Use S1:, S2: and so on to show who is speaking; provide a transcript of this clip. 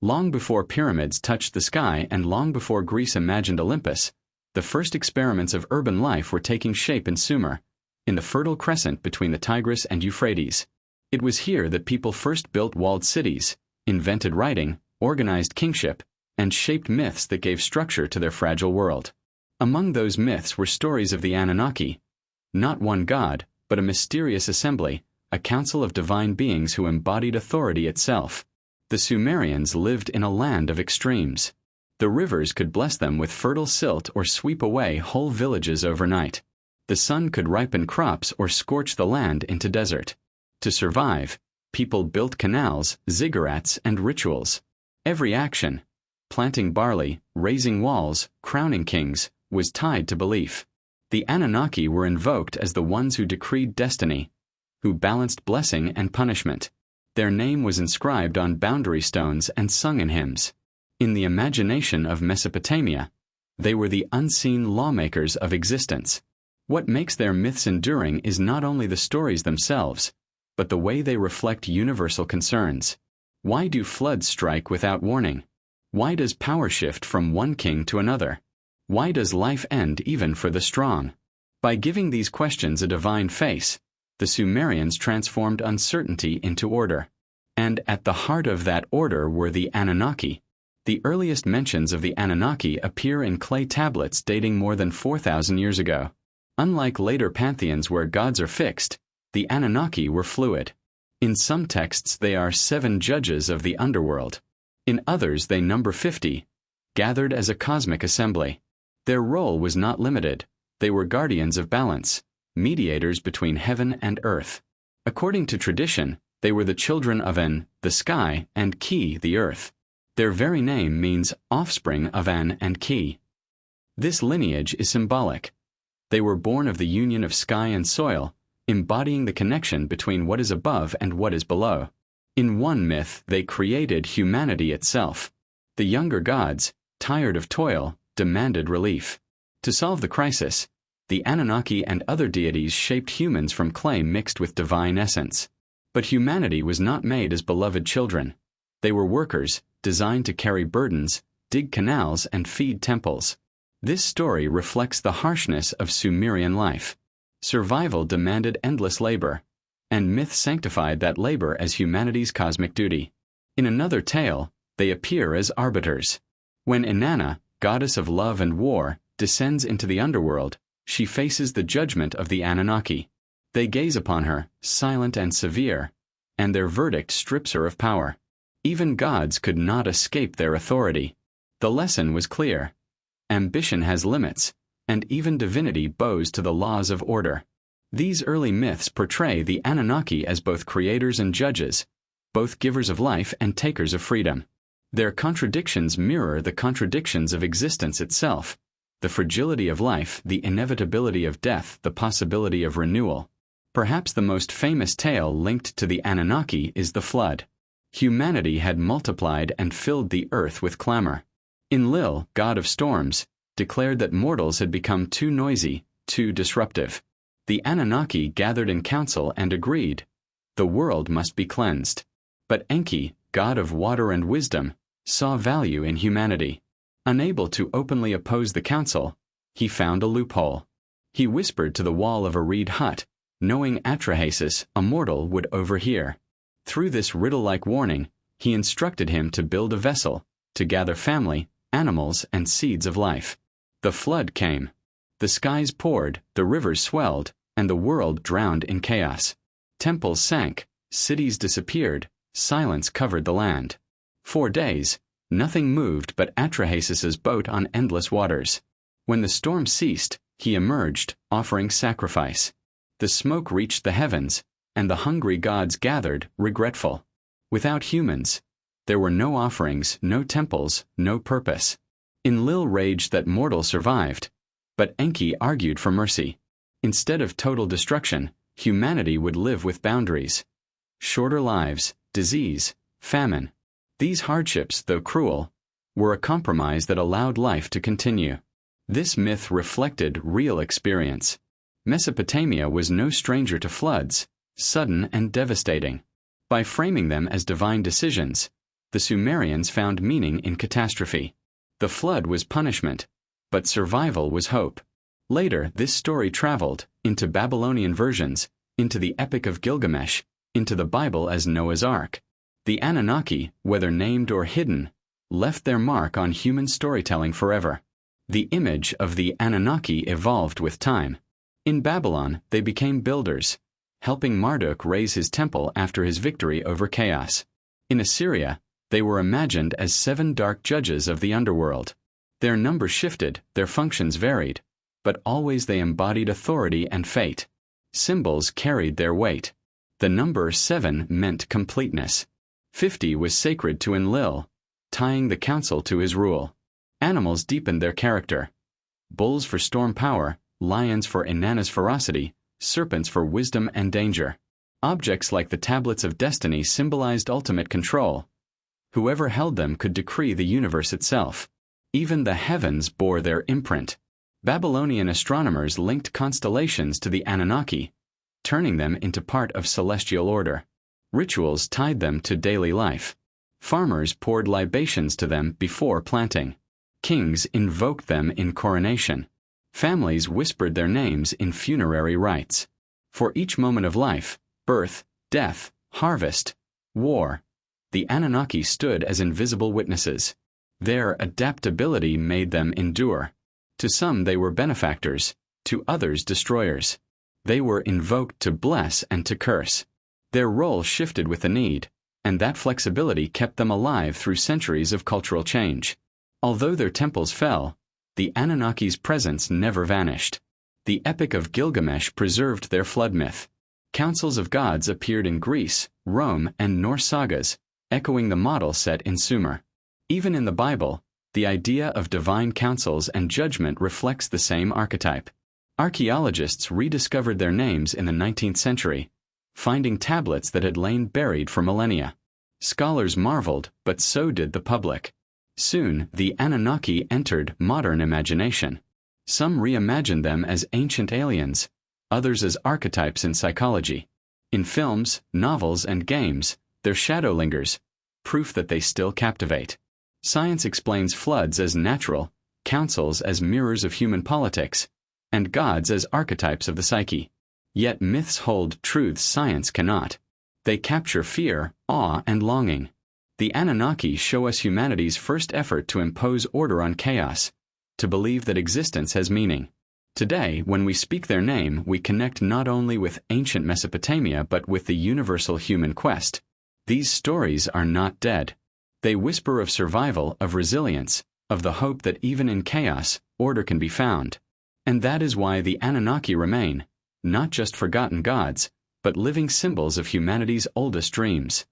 S1: Long before pyramids touched the sky and long before Greece imagined Olympus, the first experiments of urban life were taking shape in Sumer, in the Fertile Crescent between the Tigris and Euphrates. It was here that people first built walled cities, invented writing, organized kingship, and shaped myths that gave structure to their fragile world. Among those myths were stories of the Anunnaki, not one god, but a mysterious assembly, a council of divine beings who embodied authority itself. The Sumerians lived in a land of extremes. The rivers could bless them with fertile silt or sweep away whole villages overnight. The sun could ripen crops or scorch the land into desert. To survive, people built canals, ziggurats, and rituals. Every action, planting barley, raising walls, crowning kings, was tied to belief. The Anunnaki were invoked as the ones who decreed destiny, who balanced blessing and punishment. Their name was inscribed on boundary stones and sung in hymns. In the imagination of Mesopotamia, they were the unseen lawmakers of existence. What makes their myths enduring is not only the stories themselves, but the way they reflect universal concerns. Why do floods strike without warning? Why does power shift from one king to another? Why does life end even for the strong? By giving these questions a divine face, the Sumerians transformed uncertainty into order. And at the heart of that order were the Anunnaki. The earliest mentions of the Anunnaki appear in clay tablets dating more than 4,000 years ago. Unlike later pantheons where gods are fixed, the Anunnaki were fluid. In some texts they are 7 judges of the underworld. In others they number 50, gathered as a cosmic assembly. Their role was not limited. They were guardians of balance, mediators between heaven and earth. According to tradition, they were the children of An, the sky, and Ki, the earth. Their very name means offspring of An and Ki. This lineage is symbolic. They were born of the union of sky and soil, embodying the connection between what is above and what is below. In one myth, they created humanity itself. The younger gods, tired of toil, demanded relief. To solve the crisis, the Anunnaki and other deities shaped humans from clay mixed with divine essence. But humanity was not made as beloved children. They were workers, designed to carry burdens, dig canals, and feed temples. This story reflects the harshness of Sumerian life. Survival demanded endless labor, and myth sanctified that labor as humanity's cosmic duty. In another tale, they appear as arbiters. When Inanna, goddess of love and war, descends into the underworld, she faces the judgment of the Anunnaki. They gaze upon her, silent and severe, and their verdict strips her of power. Even gods could not escape their authority. The lesson was clear. Ambition has limits, and even divinity bows to the laws of order. These early myths portray the Anunnaki as both creators and judges, both givers of life and takers of freedom. Their contradictions mirror the contradictions of existence itself: the fragility of life, the inevitability of death, the possibility of renewal. Perhaps the most famous tale linked to the Anunnaki is the flood. Humanity had multiplied and filled the earth with clamor. Enlil, god of storms, declared that mortals had become too noisy, too disruptive. The Anunnaki gathered in council and agreed, the world must be cleansed. But Enki, god of water and wisdom, saw value in humanity. Unable to openly oppose the council, he found a loophole. He whispered to the wall of a reed hut, knowing Atrahasis, a mortal, would overhear. Through this riddle-like warning, he instructed him to build a vessel, to gather family, animals, and seeds of life. The flood came. The skies poured, the rivers swelled, and the world drowned in chaos. Temples sank, cities disappeared, silence covered the land. 4 days, nothing moved but Atrahasis's boat on endless waters. When the storm ceased, he emerged, offering sacrifice. The smoke reached the heavens, and the hungry gods gathered, regretful. Without humans, there were no offerings, no temples, no purpose. Enlil raged that mortals survived, but Enki argued for mercy. Instead of total destruction, humanity would live with boundaries. Shorter lives, disease, famine. These hardships, though cruel, were a compromise that allowed life to continue. This myth reflected real experience. Mesopotamia was no stranger to floods, sudden and devastating. By framing them as divine decisions, The Sumerians found meaning in catastrophe. The flood was punishment, but survival was hope. Later, this story traveled into Babylonian versions, into the Epic of Gilgamesh, into the Bible as Noah's Ark. The Anunnaki, whether named or hidden, left their mark on human storytelling forever. The image of the Anunnaki evolved with time. In Babylon, they became builders, helping Marduk raise his temple after his victory over chaos. In Assyria, they were imagined as 7 dark judges of the underworld. Their number shifted, their functions varied, but always they embodied authority and fate. Symbols carried their weight. The number 7 meant completeness. 50 was sacred to Enlil, tying the council to his rule. Animals deepened their character. Bulls for storm power, lions for Inanna's ferocity, serpents for wisdom and danger. Objects like the tablets of destiny symbolized ultimate control. Whoever held them could decree the universe itself. Even the heavens bore their imprint. Babylonian astronomers linked constellations to the Anunnaki, turning them into part of celestial order. Rituals tied them to daily life. Farmers poured libations to them before planting. Kings invoked them in coronation. Families whispered their names in funerary rites. For each moment of life, birth, death, harvest, war, the Anunnaki stood as invisible witnesses. Their adaptability made them endure. To some they were benefactors, to others destroyers. They were invoked to bless and to curse. Their role shifted with the need, and that flexibility kept them alive through centuries of cultural change. Although their temples fell, the Anunnaki's presence never vanished. The Epic of Gilgamesh preserved their flood myth. Councils of gods appeared in Greece, Rome, and Norse sagas, echoing the model set in Sumer. Even in the Bible, the idea of divine councils and judgment reflects the same archetype. Archaeologists rediscovered their names in the 19th century, finding tablets that had lain buried for millennia. Scholars marveled, but so did the public. Soon, the Anunnaki entered modern imagination. Some reimagined them as ancient aliens, others as archetypes in psychology. In films, novels, and games, their shadow lingers, proof that they still captivate. Science explains floods as natural, councils as mirrors of human politics, and gods as archetypes of the psyche. Yet myths hold truths science cannot. They capture fear, awe, and longing. The Anunnaki show us humanity's first effort to impose order on chaos, to believe that existence has meaning. Today, when we speak their name, we connect not only with ancient Mesopotamia but with the universal human quest. These stories are not dead. They whisper of survival, of resilience, of the hope that even in chaos, order can be found. And that is why the Anunnaki remain, not just forgotten gods, but living symbols of humanity's oldest dreams.